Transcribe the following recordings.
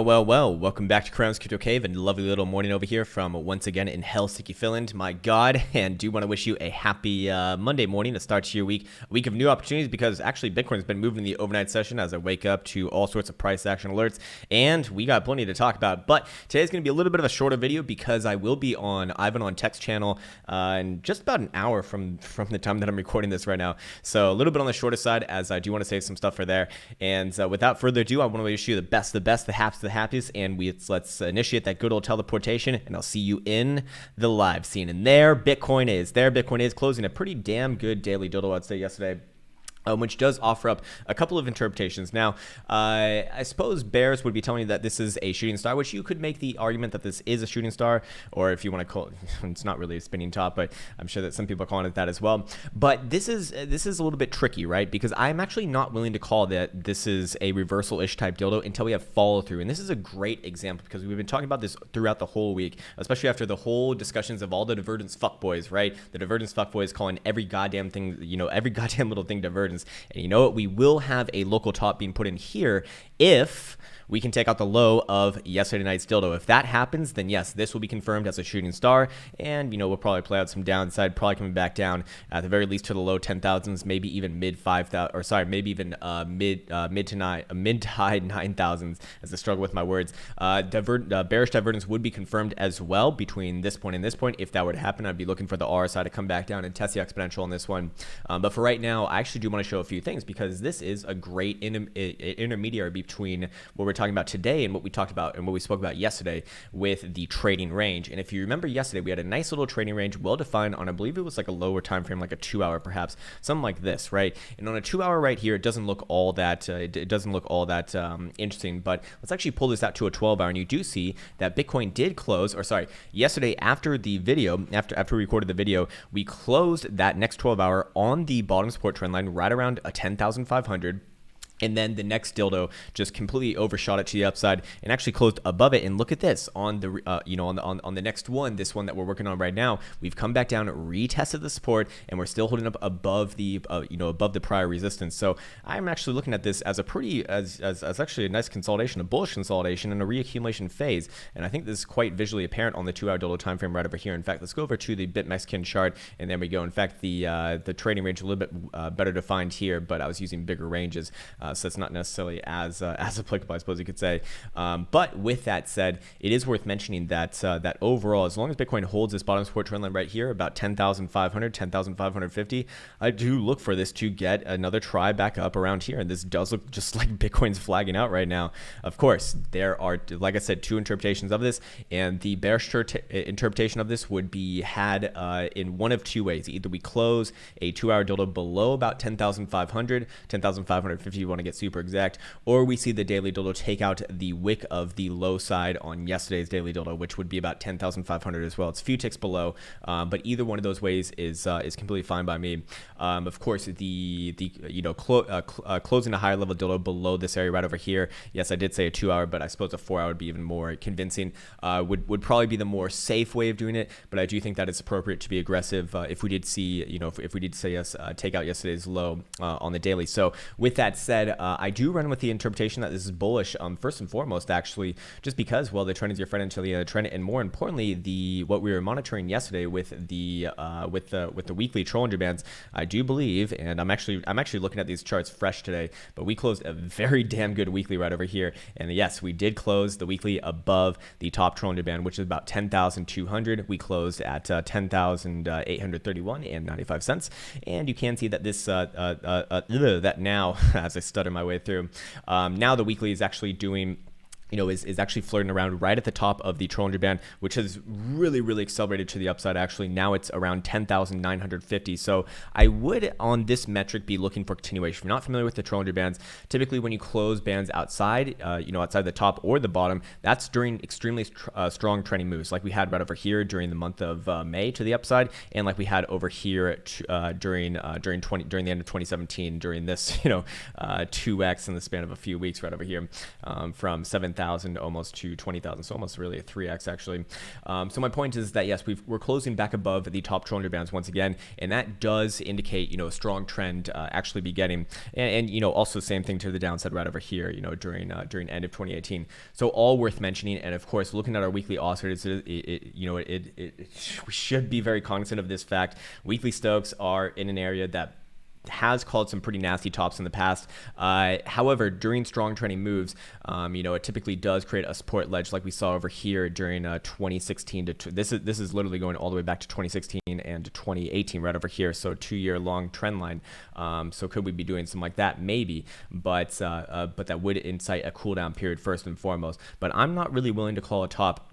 Well, welcome back to Crown's Crypto Cave, and lovely little morning over here from once again in Helsinki, Finland. My God, and do want to wish you a happy Monday morning to start your week, a week of new opportunities, because actually Bitcoin's been moving in the overnight session as I wake up to all sorts of price action alerts, and we got plenty to talk about. But today's going to be a little bit of a shorter video because I will be on Ivan on Tech's channel in just about an hour from the time that I'm recording this right now. So a little bit on the shorter side, as I do want to save some stuff for there. And without further ado, I want to wish you the best, the happiest, and let's initiate that good old teleportation, and I'll see you in the live scene. And there Bitcoin is closing a pretty damn good daily dodo, I'd say, yesterday. Which does offer up a couple of interpretations. Now, I suppose bears would be telling you that this is a shooting star, which you could make the argument that this is a shooting star, or if you want to call it, it's not really a spinning top, but I'm sure that some people are calling it that as well. But this is a little bit tricky, right? Because I'm actually not willing to call that this is a reversal-ish type dildo until we have follow-through. And this is a great example because we've been talking about this throughout the whole week, especially after the whole discussions of all the divergence fuckboys, right? The divergence fuckboys calling every goddamn thing, every goddamn little thing divergence. And you know what? We will have a local top being put in here if we can take out the low of yesterday night's dildo. If that happens, then yes, this will be confirmed as a shooting star, and we'll probably play out some downside, probably coming back down at the very least to the low 10,000s, maybe even mid 5,000, or sorry, maybe even mid to high 9,000s. As I struggle with my words, bearish divergence would be confirmed as well between this point and this point. If that were to happen, I'd be looking for the RSI to come back down and test the exponential on this one. But for right now, I actually do want to show a few things because this is a great intermediary between what we're talking about today and what we talked about and what we spoke about yesterday with the trading range. And if you remember yesterday, we had a nice little trading range, well defined on, I believe it was like a lower time frame, like a 2 hour perhaps, something like this, right? And on a 2 hour right here, it doesn't look all that interesting. But let's actually pull this out to a 12 hour, and you do see that Bitcoin did close, or sorry, yesterday after the video, after we recorded the video, we closed that next 12 hour on the bottom support trend line right around a 10,500. And then the next dildo just completely overshot it to the upside and actually closed above it. And look at this on the on the next one, this one that we're working on right now. We've come back down, retested the support, and we're still holding up above the above the prior resistance. So I'm actually looking at this as a pretty as actually a nice consolidation, a bullish consolidation, and a reaccumulation phase. And I think this is quite visually apparent on the 2 hour dildo time frame right over here. In fact, let's go over to the BitMexican chart, and there we go. In fact, the trading range a little bit better defined here, but I was using bigger ranges. So it's not necessarily as applicable, I suppose you could say. But with that said, it is worth mentioning that that overall, as long as Bitcoin holds this bottom support trend line right here, about 10,500, 10,550, I do look for this to get another try back up around here. And this does look just like Bitcoin's flagging out right now. Of course, there are, like I said, two interpretations of this, and the bearish interpretation of this would be had in one of two ways. Either we close a 2 hour dildo below about 10,500, 10,550, you want to get super exact, or we see the daily dildo take out the wick of the low side on yesterday's daily dildo, which would be about 10,500 as well. It's a few ticks below, but either one of those ways is completely fine by me. Of course, closing a higher level dildo below this area right over here. Yes, I did say a 2 hour, but I suppose a 4 hour would be even more convincing. Would probably be the more safe way of doing it, but I do think that it's appropriate to be aggressive if we did see, if we did say us take out yesterday's low on the daily. So with that said, I do run with the interpretation that this is bullish, first and foremost, actually, just because, well, the trend is your friend until the end of the trend, and more importantly, what we were monitoring yesterday with the weekly Trollinger Bands, I do believe, and I'm actually looking at these charts fresh today, but we closed a very damn good weekly right over here, and yes, we did close the weekly above the top Trollinger Band, which is about 10,200. We closed at 10,831 and 95 cents, and you can see that this that now, as I stutter my way through, now the weekly is actually doing, is actually flirting around right at the top of the Trollinger Band, which has really accelerated to the upside. Actually, now it's around 10,950. So I would, on this metric, be looking for continuation. If you're not familiar with the Trollinger Bands, typically when you close bands outside, outside the top or the bottom, that's during extremely strong trending moves, like we had right over here during the month of May to the upside, and like we had over here during the end of 2017 during this 2x in the span of a few weeks right over here, from 7 10,000 almost to 20,000, so almost really a 3x actually. So my point is that yes, we're closing back above the top 200 bands once again, and that does indicate, you know, a strong trend actually beginning, and you know, also same thing to the downside right over here, you know, during end of 2018. So all worth mentioning, and of course, looking at our weekly oscillators, we should be very cognizant of this fact. Weekly Stokes are in an area that has called some pretty nasty tops in the past. However, during strong trending moves, you know, it typically does create a support ledge like we saw over here during 2016 to this is literally going all the way back to 2016 and 2018 right over here. So 2-year long trend line. So could we be doing something like that? Maybe, but that would incite a cool down period first and foremost. But I'm not really willing to call a top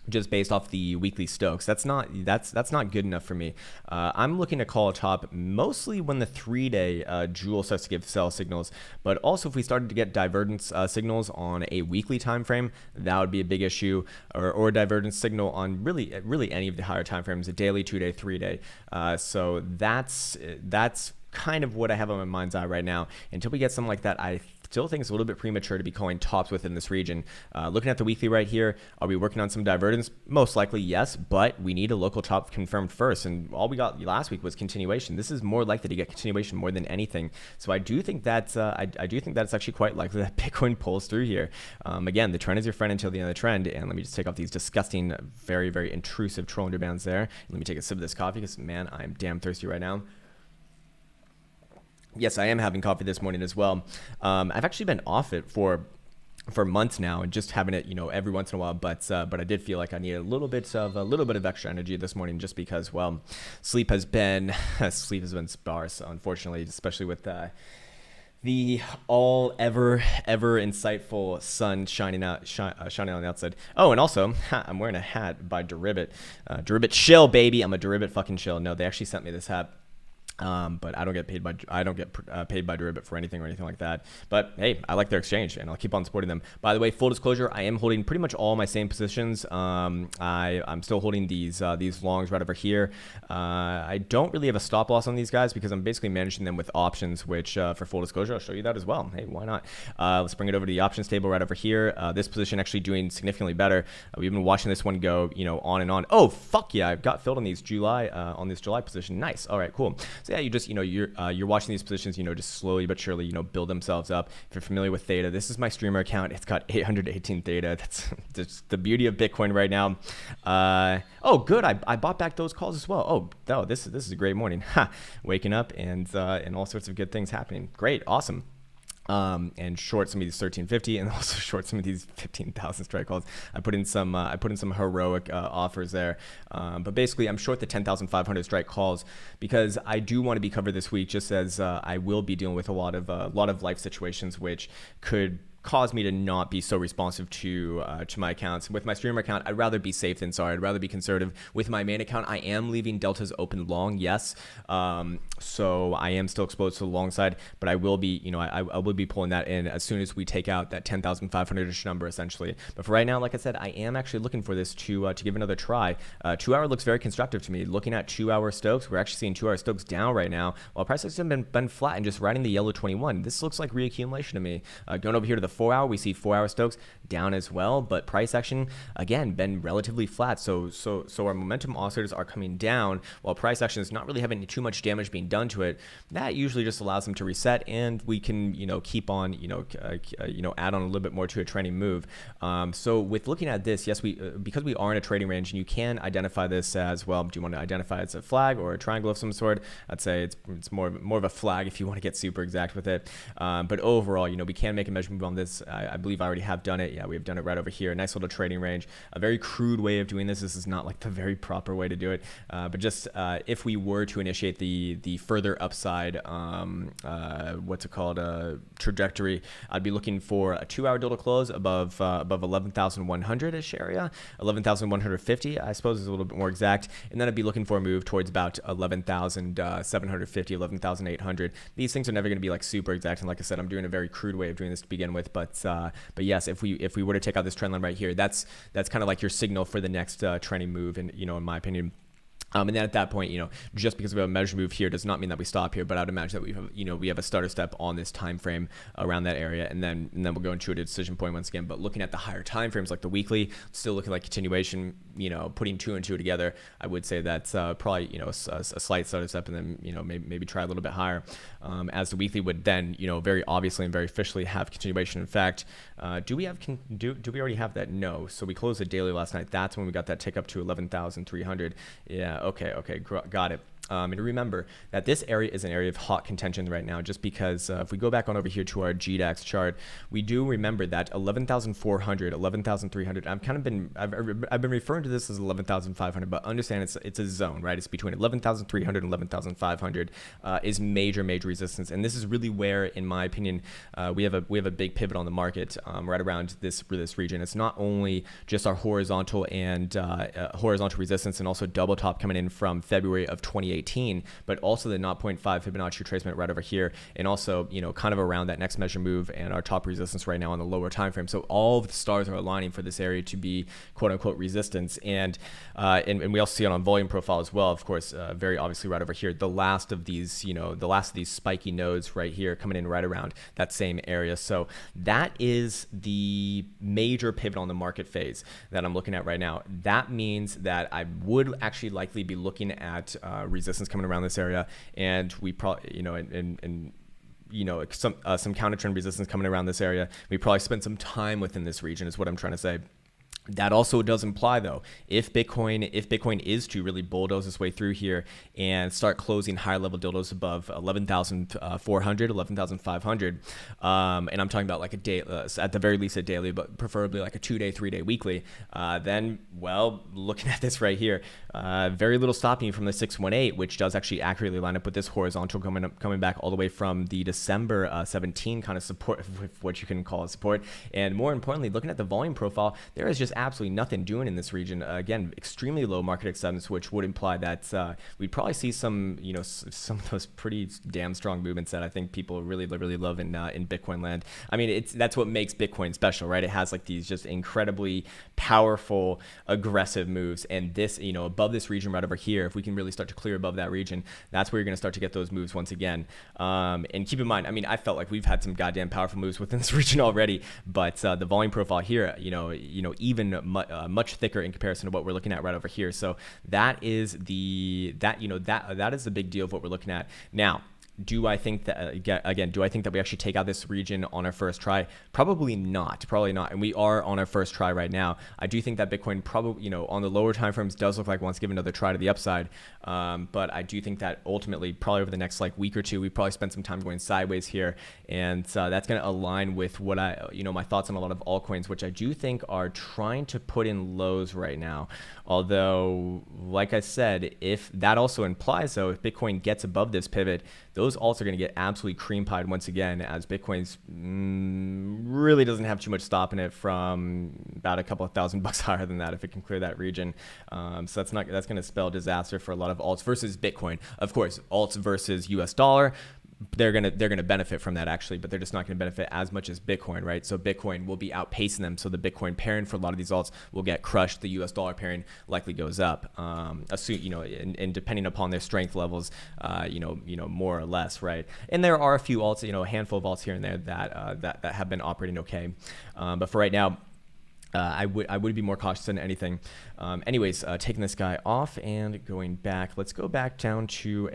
just based off the weekly Stokes. That's not good enough for me. I'm looking to call a top mostly when the 3-day Joule starts to give sell signals, but also if we started to get divergence signals on a weekly time frame, that would be a big issue, or a divergence signal on really any of the higher time frames, a daily, 2-day, 3-day. So that's kind of what I have on my mind's eye right now. Until we get something like that, I still think it's a little bit premature to be calling tops within this region. Looking at the weekly right here, are we working on some divergence? Most likely yes, but we need a local top confirmed first, and all we got last week was continuation. This is more likely to get continuation more than anything. So I do think that I do think that it's actually quite likely that Bitcoin pulls through here. Again, the trend is your friend until the end of the trend, and let me just take off these disgusting, very, very intrusive troll underbands there. Let me take a sip of this coffee because, man, I'm damn thirsty right now. Yes, I am having coffee this morning as well. I've actually been off it for months now, and just having it, you know, every once in a while. But I did feel like I needed a little bit of extra energy this morning, just because, well, sleep has been sparse, unfortunately, especially with the ever insightful sun shining on the outside. Oh, and also, I'm wearing a hat by Deribit. Deribit shill, baby. I'm a Deribit fucking shill. No, they actually sent me this hat. But I don't get paid by Deribit for anything or anything like that. But hey, I like their exchange, and I'll keep on supporting them. By the way, full disclosure, I am holding pretty much all my same positions. I'm still holding these longs right over here. I don't really have a stop loss on these guys because I'm basically managing them with options, which for full disclosure, I'll show you that as well. Hey, why not? Let's bring it over to the options table right over here. This position actually doing significantly better. We've been watching this one go, you know, on and on. Oh, fuck yeah, I've got filled on these on this July position. Nice. All right, cool. So yeah, you just, you know, you're watching these positions, you know, just slowly but surely, you know, build themselves up. If you're familiar with Theta, this is my streamer account. It's got 818 Theta. That's the beauty of Bitcoin right now. Oh, good. I bought back those calls as well. Oh, this is a great morning. Waking up and all sorts of good things happening. Great, awesome. And short some of these 1350, and also short some of these 15,000 strike calls. I put in some heroic offers there, but basically I'm short the 10,500 strike calls because I do want to be covered this week, just as I will be dealing with a lot of life situations which could cause me to not be so responsive to my accounts. With my streamer account, I'd rather be safe than sorry. I'd rather be conservative. With my main account, I am leaving deltas open long, yes. So I am still exposed to the long side, but I will be, you know, I will be pulling that in as soon as we take out that 10,500-ish number, essentially. But for right now, like I said, I am actually looking for this to give another try. 2-hour looks very constructive to me. Looking at 2-hour Stokes, we're actually seeing 2-hour Stokes down right now, while prices have been flat and just riding the yellow 21. This looks like reaccumulation to me. Going over here to the 4-hour, we see 4-hour Stokes down as well, but price action again been relatively flat. So our momentum oscillators are coming down while price action is not really having too much damage being done to it. That usually just allows them to reset, and we can, you know, keep on, add on a little bit more to a trending move. So with looking at this, yes, because we are in a trading range, and you can identify this as, well, do you want to identify it as a flag or a triangle of some sort? I'd say it's more of a flag if you want to get super exact with it. But overall, you know, we can make a measurement move on this. I believe I already have done it. Yeah, we have done it right over here. Nice little trading range. A very crude way of doing this. This is not like the very proper way to do it. But just if we were to initiate the further upside, trajectory, I'd be looking for a 2-hour delta close above 11,100-ish area. 11,150, I suppose, is a little bit more exact. And then I'd be looking for a move towards about 11,750, 11,800. These things are never going to be like super exact. And like I said, I'm doing a very crude way of doing this to begin with. But yes, if we were to take out this trend line right here, that's kind of like your signal for the next trending move, and, you know, in my opinion. And then at that point, just because we have a measure move here does not mean that we stop here. But I would imagine that we have a starter step on this time frame around that area, and then we'll go into a decision point once again. But looking at the higher time frames, like the weekly, still looking like continuation. Putting 2 and 2 together, I would say that's probably a slight starter step, and then maybe try a little bit higher. As the weekly would then very obviously and very officially have continuation. In fact, do we already have that? No. So we closed the daily last night. That's when we got that tick up to 11,300. Yeah. Okay, got it. And remember that this area is an area of hot contention right now, just because if we go back on over here to our GDAX chart, we do remember that 11,400, 11,300. I've been referring to this as 11,500, but understand it's a zone, right? It's between 11,300 and 11,500 is major resistance, and this is really where, in my opinion, we have a big pivot on the market right around this region. It's not only just our horizontal and horizontal resistance, and also double top coming in from February of 2018, but also the 0.5 Fibonacci retracement right over here, and also kind of around that next measure move and our top resistance right now on the lower time frame. So all of the stars are aligning for this area to be quote unquote resistance, and we also see it on volume profile as well, of course, very obviously right over here. The last of these spiky nodes right here coming in right around that same area. So that is the major pivot on the market phase that I'm looking at right now. That means that I would actually likely be looking at resistance coming around this area, and we probably some counter trend resistance coming around this area. We probably spend some time within this region is what I'm trying to say. That also does imply, though, if Bitcoin is to really bulldoze its way through here and start closing higher level dildos above 11,400, 11,500, and I'm talking about like a day, at the very least a daily, but preferably like a 2-day, 3-day weekly, then, well, looking at this right here, very little stopping from the 618, which does actually accurately line up with this horizontal coming back all the way from the December 17 kind of support, what you can call a support. And more importantly, looking at the volume profile, there is just absolutely nothing doing in this region. Again, extremely low market acceptance, which would imply that we'd probably see some of those pretty damn strong movements that I think people really love in Bitcoin land. I mean, that's what makes Bitcoin special, right? It has like these just incredibly powerful, aggressive moves, and this, above this region right over here, if we can really start to clear above that region, that's where you're going to start to get those moves once again. And keep in mind, I mean, I felt like we've had some goddamn powerful moves within this region already, but the volume profile here, even much thicker in comparison to what we're looking at right over here. So that is the big deal of what we're looking at now. Do I think that do I think that we actually take out this region on our first try? Probably not. And we are on our first try right now. I do think that Bitcoin probably, on the lower time frames does look like wants to give another try to the upside. But I do think that ultimately, probably over the next week or two, we probably spend some time going sideways here, and that's going to align with what my thoughts on a lot of altcoins, which I do think are trying to put in lows right now. Although, like I said, if that also implies, though, if Bitcoin gets above this pivot, those alts are going to get absolutely cream pied once again, as Bitcoin's really doesn't have too much stopping it from about a couple of $1,000 higher than that if it can clear that region. So that's going to spell disaster for a lot of alts versus Bitcoin. Of course, alts versus US dollar, they're gonna benefit from that actually, but they're just not gonna benefit as much as Bitcoin, right? So Bitcoin will be outpacing them. So the Bitcoin pairing for a lot of these alts will get crushed. The US dollar pairing likely goes up, and depending upon their strength levels, more or less, right? And there are a few alts, a handful of alts here and there that have been operating okay, but for right now, I would be more cautious than anything. Anyways, taking this guy off and going back. Let's go back down to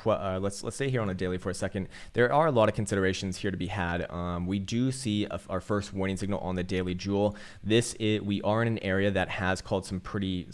let's stay here on a daily for a second. There are a lot of considerations here to be had. We do see our first warning signal on the daily Joule. We are in an area that has called some pretty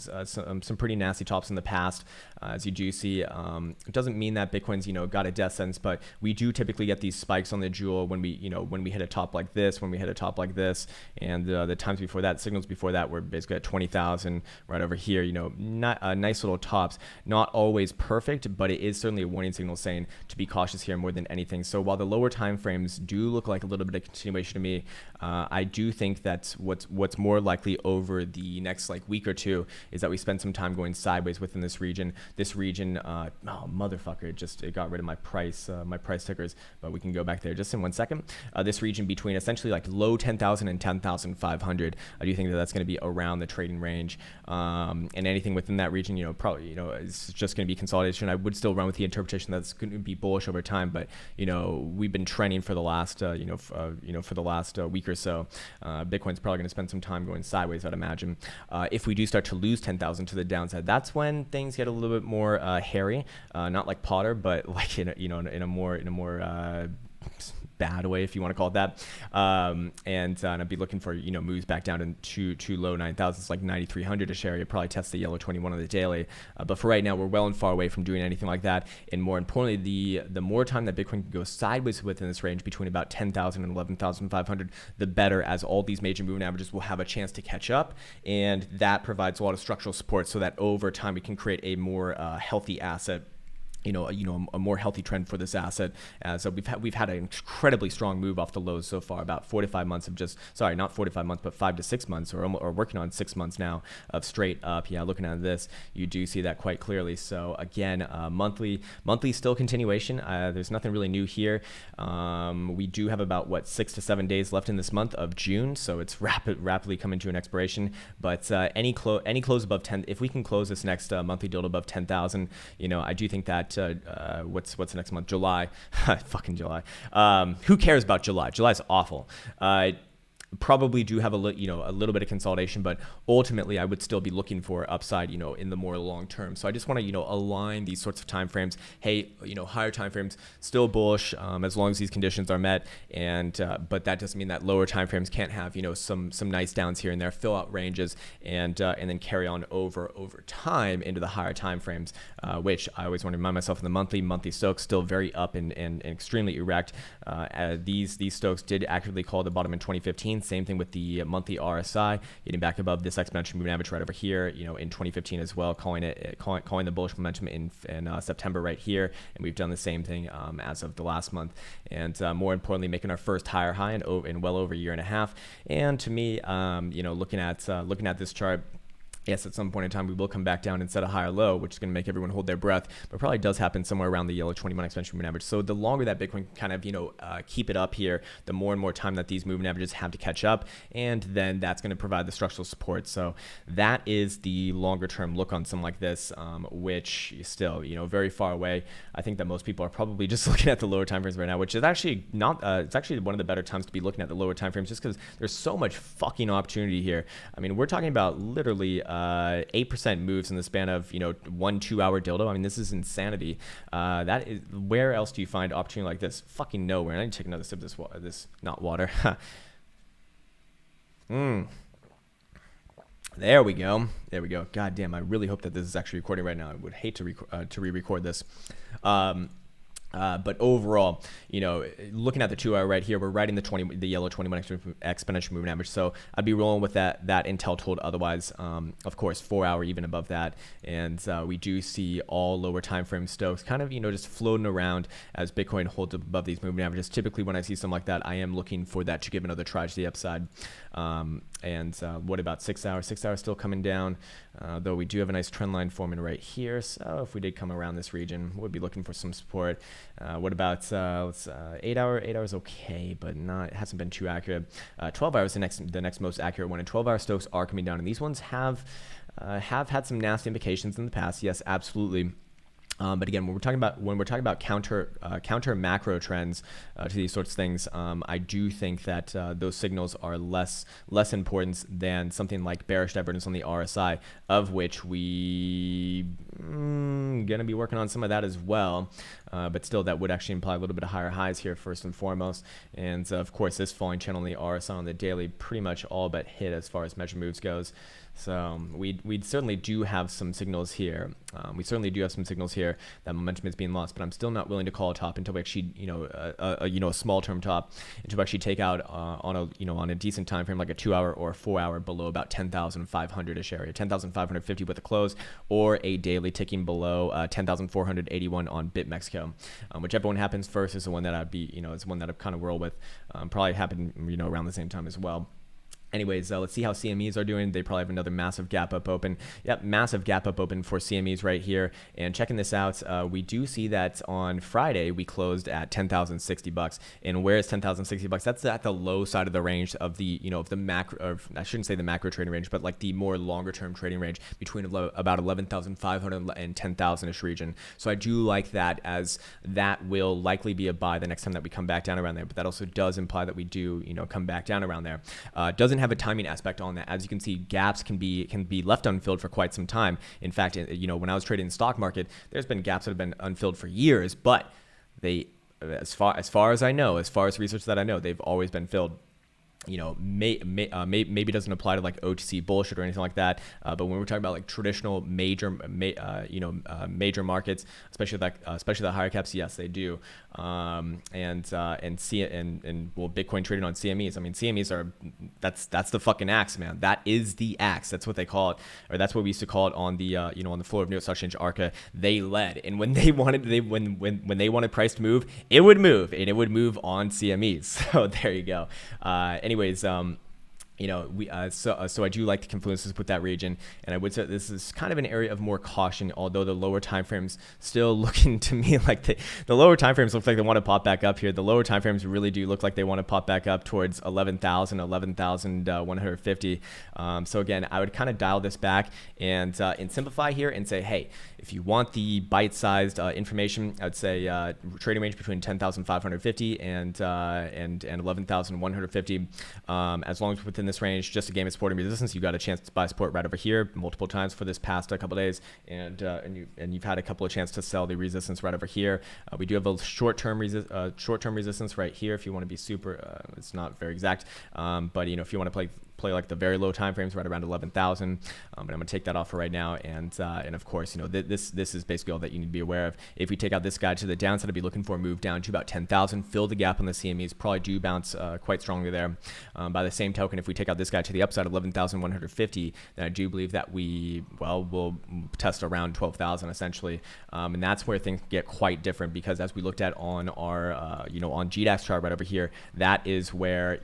nasty tops in the past. As you do see, it doesn't mean that Bitcoin's got a death sentence, but we do typically get these spikes on the Joule when we hit a top like this, and the times before that, signals before that, were basically at 20,000 right over here. Not nice little tops, not always perfect, but it is certainly a warning signal saying to be cautious here more than anything. So while the lower time frames do look like a little bit of continuation to me, I do think that what's more likely over the next week or two is that we spend some time going sideways within this region. This region, oh motherfucker, it got rid of my price tickers, but we can go back there just in 1 second. This region between essentially low 10,000 and 10,500 10,500. I do think that that's going to be around the trading range, and anything within that region, probably, it's just going to be consolidation. I would still run with the interpretation that's going to be bullish over time, but we've been trending for the last for the last week or so. Bitcoin's probably going to spend some time going sideways, I'd imagine. If we do start to lose 10,000 to the downside, that's when things get a little bit more hairy. Not like Potter, but like in a more bad way, if you want to call it that. And I'd be looking for moves back down into too low 9,000s, like 9,300 a share. You probably test the yellow 21 on the daily. But for right now, we're well and far away from doing anything like that. And more importantly, the more time that Bitcoin can go sideways within this range between about 10,000 and 11,500, the better, as all these major moving averages will have a chance to catch up. And that provides a lot of structural support so that over time we can create a more healthy asset, a more healthy trend for this asset. So we've had an incredibly strong move off the lows so far, about 4 to 5 months of not 4 to 5 months, but 5 to 6 months, or working on 6 months now of straight up. Yeah, looking at this, you do see that quite clearly. So again, monthly still continuation. There's nothing really new here. We do have about 6 to 7 days left in this month of June, so it's rapidly coming to an expiration. But any close above 10, if we can close this next monthly dildo above 10,000, I do think that what's the next month? July. Fucking July. Who cares about July? July's awful. Probably do have a little bit of consolidation, but ultimately I would still be looking for upside, in the more long term. So I just want to, align these sorts of time frames. Hey, higher time frames still bullish as long as these conditions are met, and but that doesn't mean that lower time frames can't have, some nice downs here and there, fill out ranges, and then carry on over time into the higher time frames, which I always want to remind myself in the monthly Stokes still very up and extremely erect. These Stokes did actively call the bottom in 2015. Same thing with the monthly RSI, getting back above this exponential moving average right over here, in 2015 as well, calling the bullish momentum in September right here, and we've done the same thing as of the last month, and more importantly, making our first higher high in well over a year and a half. And to me, looking at this chart, yes, at some point in time, we will come back down and set a higher low, which is going to make everyone hold their breath, but probably does happen somewhere around the yellow 21 exponential moving average. So the longer that Bitcoin kind of, keep it up here, the more and more time that these moving averages have to catch up, and then that's going to provide the structural support. So that is the longer term look on something like this, which is still, very far away. I think that most people are probably just looking at the lower time frames right now, which is actually not, it's actually one of the better times to be looking at the lower time frames, just because there's so much fucking opportunity here. I mean, we're talking about literally 8% moves in the span of 1-2 hour dildo. I mean, this is insanity. That is, where else do you find opportunity like this? Fucking nowhere. And I need to take another sip of this not water. There we go. God damn, I really hope that this is actually recording right now. I would hate to re-record this. But overall, looking at the 2 hour right here, we're right in the yellow 21 exponential moving average. So I'd be rolling with that until told otherwise. Of course, 4 hour even above that, and we do see all lower time frame Stokes kind of just floating around as Bitcoin holds up above these moving averages. Typically, when I see something like that, I am looking for that to give another try to the upside. And what about 6 hours? 6 hours still coming down, though we do have a nice trend line forming right here. So if we did come around this region, we'd be looking for some support. What about 8 hour? 8 hours okay, but it hasn't been too accurate. 12 hours the next most accurate one, and 12 hour Stokes are coming down, and these ones have had some nasty implications in the past. Yes, absolutely. But again, when we're talking about counter macro trends to these sorts of things, I do think that those signals are less importance than something like bearish divergence on the RSI, of which we gonna be working on some of that as well. But still, that would actually imply a little bit of higher highs here first and foremost. And of course, this falling channel on the RSI on the daily pretty much all but hit as far as measure moves goes. So we certainly do have some signals here. That momentum is being lost, but I'm still not willing to call a top until we actually, a small term top, until we actually take out on a decent time frame, like a 2 hour or a 4 hour below about 10,500-ish area, 10,550 with a close, or a daily ticking below 10,481 on BitMexico. Whichever one happens first is the one that I'd kind of roll with. Probably happen, around the same time as well. Anyways, let's see how CMEs are doing. They probably have another massive gap up open. Yep, massive gap up open for CMEs right here. And checking this out, we do see that on Friday we closed at $10,060. And where is $10,060? That's at the low side of the range of the, of the macro, or I shouldn't say the macro trading range, but like the more longer term trading range between about 11,500 and 10,000-ish region. So I do like that, as that will likely be a buy the next time that we come back down around there. But that also does imply that we do, come back down around there. Doesn't have a timing aspect on that. As you can see, gaps can be left unfilled for quite some time. In fact, when I was trading in the stock market, there's been gaps that have been unfilled for years, but they, as far as I know, as far as research that I know, they've always been filled. Maybe doesn't apply to like OTC bullshit or anything like that. But when we're talking about like traditional major markets, especially the higher caps, yes, they do. Well, Bitcoin trading on CMEs. I mean, CMEs are that's the fucking axe, man. That is the axe. That's what they call it, or that's what we used to call it on the on the floor of New York Stock Exchange ARCA. They led, and when they wanted when they wanted price to move, it would move, and it would move on CMEs. So there you go. Anyways, so I do like the confluences with that region, and I would say this is kind of an area of more caution, although the lower time frames still looking to me like the lower time frames look like they want to pop back up here. The lower time frames really do look like they want to pop back up towards 11,150. So again, I would kind of dial this back and simplify here and say, hey, if you want the bite-sized information, I would say trading range between 10,550 and 11,150. As long as within this range, just a game of support and resistance, you got a chance to buy support right over here multiple times for this past couple days, and you've had a couple of chances to sell the resistance right over here. We do have a short-term resistance right here. If you want to be super, it's not very exact, but if you want to play like the very low time frames right around 11,000, but I'm gonna take that off for right now, and of course this is basically all that you need to be aware of. If we take out this guy to the downside, I'd be looking for a move down to about 10,000, fill the gap on the CMEs, probably do bounce quite strongly there. By the same token, if we take out this guy to the upside of 11,150, then I do believe that we'll test around 12,000 essentially, and that's where things get quite different, because as we looked at on our on GDAX chart right over here, that is where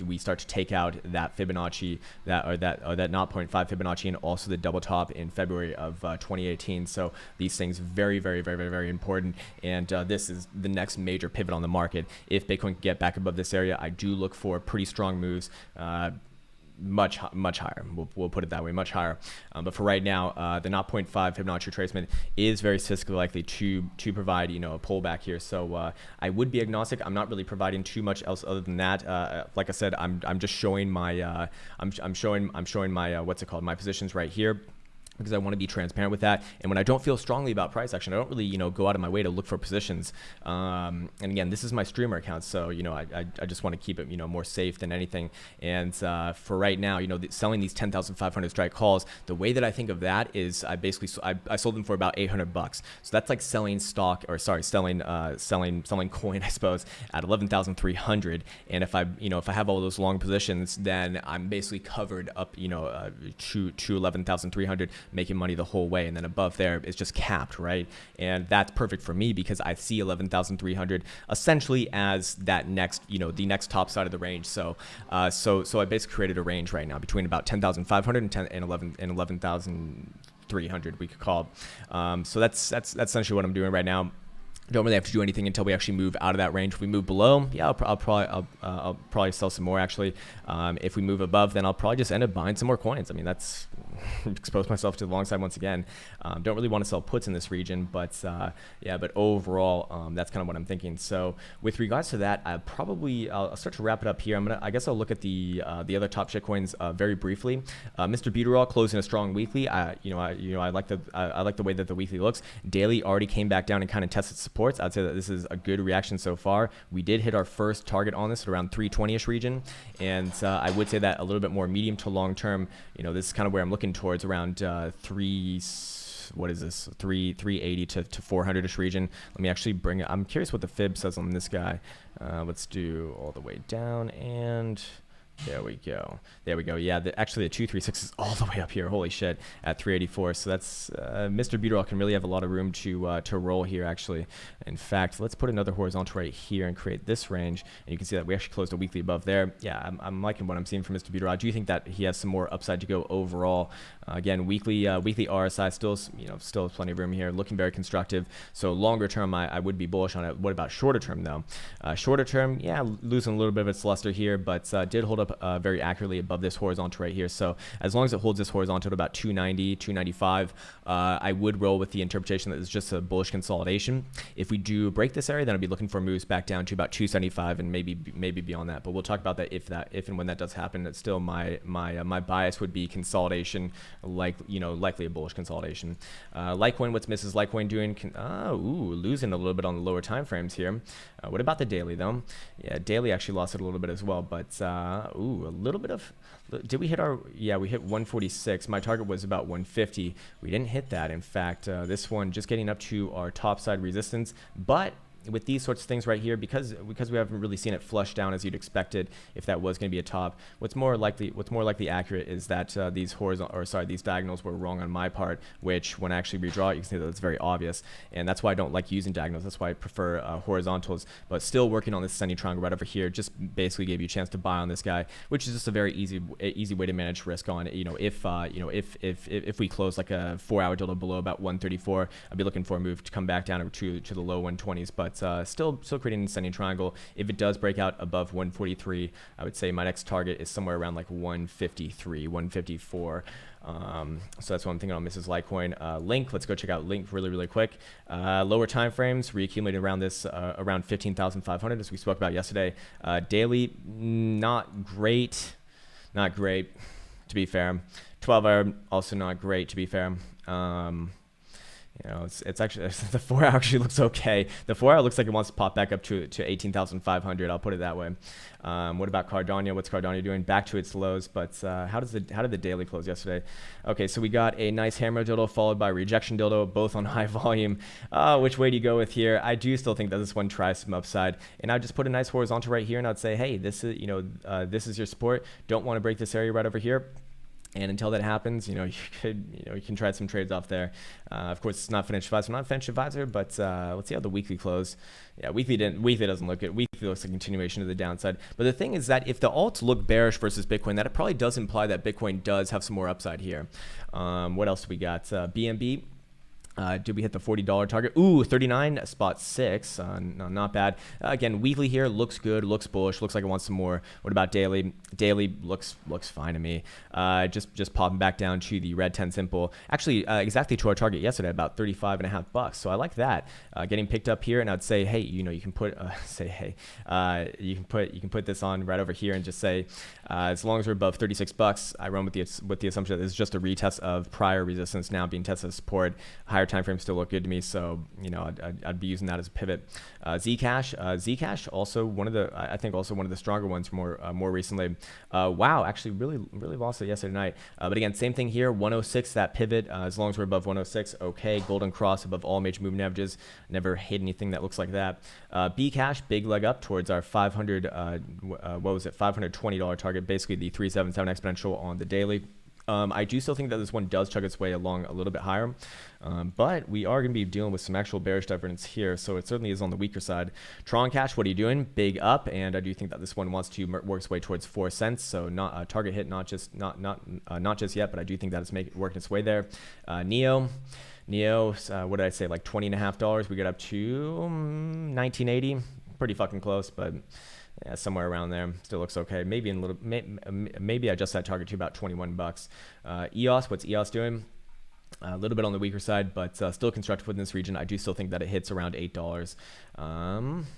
we start to take out that Fibonacci, that 0.5 Fibonacci, and also the double top in February of 2018. So these things very, very, very, very, very important, and this is the next major pivot on the market. If Bitcoin can get back above this area, I do look for pretty strong moves. Much higher. We'll put it that way, much higher. But for right now, the 0.5 Fibonacci retracement is very statistically likely to provide a pullback here. So I would be agnostic. I'm not really providing too much else other than that. Like I said, I'm just showing my I'm showing my what's it called, my positions right here, because I want to be transparent with that. And when I don't feel strongly about price action, I don't really, go out of my way to look for positions. And again, this is my streamer account, so, I just want to keep it, more safe than anything. And for right now, selling these 10,500 strike calls, the way that I think of that is I sold them for about $800. So that's like selling selling coin, I suppose, at 11,300. And if I have all those long positions, then I'm basically covered up, to 11,300. Making money the whole way, and then above there it's just capped, right? And that's perfect for me, because I see 11,300 essentially as that next, the next top side of the range. So I basically created a range right now between about 10,500 and 11,300, we could call. So that's essentially what I'm doing right now. Don't really have to do anything until we actually move out of that range. If we move below, yeah, I'll probably sell some more actually. If we move above, then I'll probably just end up buying some more coins. I mean, that's expose myself to the long side once again. Don't really want to sell puts in this region, but but overall, that's kind of what I'm thinking. So with regards to that, I'll start to wrap it up here. I guess I'll look at the other top shitcoins very briefly. Mr. Buterin closing a strong weekly. I like the way that the weekly looks. Daily already came back down and kind of tested supports. I'd say that this is a good reaction so far. We did hit our first target on this at around 320-ish region, and I would say that a little bit more medium to long term, this is kind of where I'm looking towards, around 380 to 400-ish region. Let me actually bring it. I'm curious what the fib says on this guy. Let's do all the way down, and There we go. There we go. Yeah, actually the 236 is all the way up here. Holy shit, at 384. So that's Mr. Buterin can really have a lot of room to roll here. Actually, in fact, let's put another horizontal right here and create this range. And you can see that we actually closed a weekly above there. Yeah, I'm liking what I'm seeing from Mr. Buterin. I do think that he has some more upside to go overall. Again, weekly RSI still plenty of room here. Looking very constructive. So longer term, I would be bullish on it. What about shorter term though? Shorter term, yeah, losing a little bit of its luster here, but did hold up very accurately above this horizontal right here. So as long as it holds this horizontal at about 290, 295, I would roll with the interpretation that it's just a bullish consolidation. If we do break this area, then I'd be looking for moves back down to about 275 and maybe beyond that. But we'll talk about that if and when that does happen. It's still my bias would be consolidation, likely a bullish consolidation. Litecoin, what's Mrs. Litecoin doing? Losing a little bit on the lower time frames here. What about the daily though? Yeah, daily actually lost it a little bit as well, but a little bit of, did we hit our, yeah, we hit 146. My target was about 150. We didn't hit that. In fact, this one just getting up to our top side resistance, but with these sorts of things right here, because we haven't really seen it flush down as you'd expected if that was going to be a top, what's more likely accurate is that these diagonals were wrong on my part, which when I actually redraw it, you can see that it's very obvious, and that's why I don't like using diagonals. That's why I prefer horizontals, but still working on this ascending triangle right over here just basically gave you a chance to buy on this guy, which is just a very easy way to manage risk on it. If we close like a 4-hour dildo below about 134, I'd be looking for a move to come back down to the low 120s, but still creating an ascending triangle. If it does break out above 143, I would say my next target is somewhere around like 153, 154. So that's what I'm thinking on Mrs. Litecoin. Link, let's go check out Link really quick. Lower time frames, reaccumulating around this, around 15,500 as we spoke about yesterday. Daily, not great, to be fair. 12-hour, also not great, to be fair. It's actually, the 4-hour actually looks okay. The 4-hour looks like it wants to pop back up to 18,500. I'll put it that way. What about Cardano? What's Cardano doing? Back to its lows, but how did the daily close yesterday? Okay, so we got a nice hammer dildo followed by rejection dildo, both on high volume. Which way do you go with here? I do still think that this one tries some upside, and I'd just put a nice horizontal right here, and I'd say, hey, this is your support. Don't want to break this area right over here. And until that happens, you can try some trades off there. Of course, it's not financial advisor. I'm not a financial advisor, but let's see how the weekly close. Yeah, weekly doesn't look good. Weekly looks like a continuation of the downside. But the thing is that if the alts look bearish versus Bitcoin, that it probably does imply that Bitcoin does have some more upside here. What else do we got? BNB. Did we hit the $40 target? Ooh, 39.6. No, not bad. Again, weekly here looks good, looks bullish, looks like it wants some more. What about daily? Daily looks fine to me. Just popping back down to the red 10 simple. Actually, exactly to our target yesterday, about $35.50. So I like that. Getting picked up here, and I'd say, hey, you can put you can put this on right over here and just say, as long as we're above $36, I run with the assumption that this is just a retest of prior resistance now being tested as support. Higher time frames still look good to me, so I'd be using that as a pivot. Zcash also one of the stronger ones more recently. Wow, actually really lost it yesterday night. But again, same thing here, 106, that pivot, as long as we're above 106, okay. Golden cross above all major moving averages. Never hit anything that looks like that. Bcash, big leg up towards our $520 target, basically the 377 exponential on the daily. I do still think that this one does chug its way along a little bit higher, but we are going to be dealing with some actual bearish divergence here, so it certainly is on the weaker side. Tron Cash, what are you doing? Big up, and I do think that this one wants to work its way towards 4 cents, so not a target hit, not just yet, but I do think that it's working its way there. Neo, what did I say? Like $20.50. We get up to 1980, pretty fucking close, but. Yeah, somewhere around there. Still looks okay. Maybe maybe I adjust that target to about $21. EOS, what's EOS doing? A little bit on the weaker side, but still constructive within this region. I do still think that it hits around $8.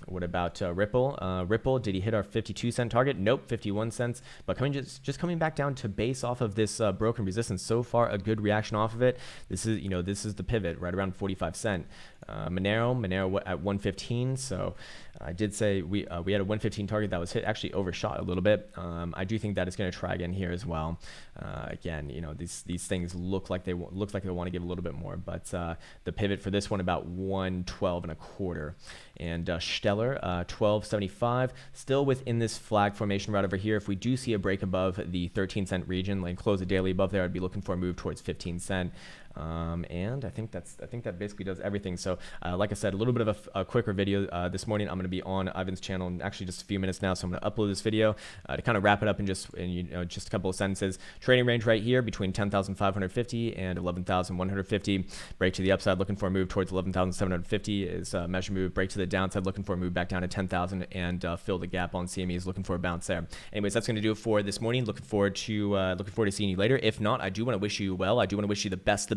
What about Ripple? Ripple, did he hit our 52-cent target? Nope, 51 cents. But just coming back down to base off of this broken resistance. So far, a good reaction off of it. This is the pivot right around 45 cent. Monero at 115. So I did say we had a 115 target that was hit, actually overshot a little bit. I do think that it's going to try again here as well. Again, these things look like they want to give a little bit more, but the pivot for this one about 112.25. and Stellar 1275, still within this flag formation right over here. If we do see a break above the 13 cent region, like close the daily above there, I'd be looking for a move towards 15 cent. And I think that basically does everything. So like I said, a little bit of a quicker video this morning. I'm going to be on Ivan's channel in actually just a few minutes now, so I'm going to upload this video to kind of wrap it up in just a couple of sentences. Trading range right here between 10,550 and 11,150. Break to the upside, looking for a move towards 11,750 is measure move. Break to the downside, looking for a move back down to 10,000 and fill the gap on CME, is looking for a bounce there. Anyways, that's going to do it for this morning. Looking forward to seeing you later. If not, I do want to wish you well. I do want to wish you the best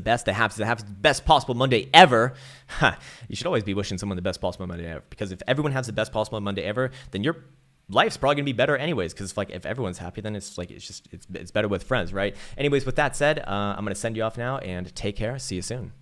possible Monday ever. You should always be wishing someone the best possible Monday ever, because if everyone has the best possible Monday ever, then your life's probably gonna be better anyways, because like if everyone's happy, then it's better with friends, right? Anyways, with that said, I'm gonna send you off now, and take care. See you soon.